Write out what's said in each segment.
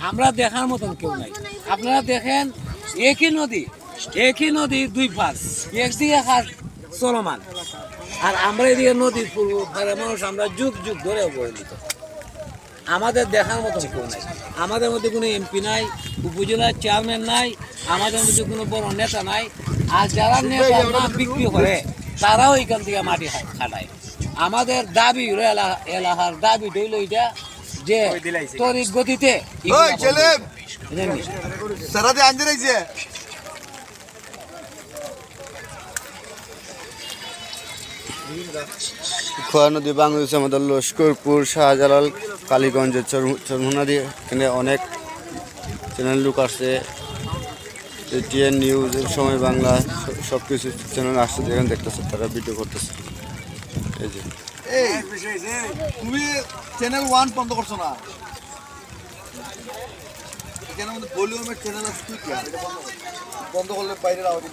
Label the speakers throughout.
Speaker 1: আমরা দেখার মতন কেউ নাই। আপনারা দেখেন একই নদী দুই পাশ, একদিকে হাট চলমান, আর আমরা এদিকে নদীর পূর্ব পারে মানুষ আমরা যুগ যুগ ধরে অবহেলিত। আমাদের দেখার মতন কেউ নাই। আমাদের মধ্যে কোনো এমপি নাই, উপজেলার চেয়ারম্যান নাই, আমাদের মধ্যে কোনো বড় নেতা নাই। আর যারা নেতা নাম বিক্রি করে তারাও এখান থেকে মাটি খাটায়। আমাদের দাবি এলাকার দাবি হইল এটা যে তড়িৎ গতিতে
Speaker 2: খোয়া নদী বাংলাদেশ আমাদের লস্করপুর, শাহজালাল, কালীগঞ্জের চরমোনাদি, এখানে অনেক চ্যানেল লোক আসছে। এটিএন নিউজ, সময় বাংলা, সব কিছু চ্যানেল আসছে, যেখানে দেখতেছে তারা ভিডিও করতেছে। এই যে
Speaker 3: তুমি চ্যানেল 1 বন্ধ করছো না, এখানে আমাদের ভলিউমের চ্যানেল আছে, তুই বন্ধ করলে বাইরের আওয়াজ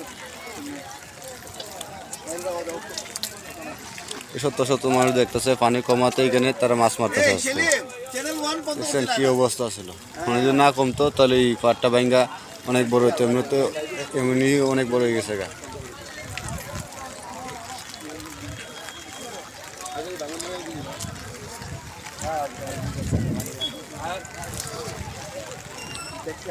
Speaker 2: শত শত মানুষ দেখতেছে পানি কমাতে, এখানে তারা মাছ মারতেছে। দেখছেন কি অবস্থা ছিল, মানে যদি না কমতো তাহলে এই পাটটা ভাঙ্গা অনেক বড় হতো। এমনি তো এমনি অনেক বড় হয়ে গেছে গা।
Speaker 1: দেখছি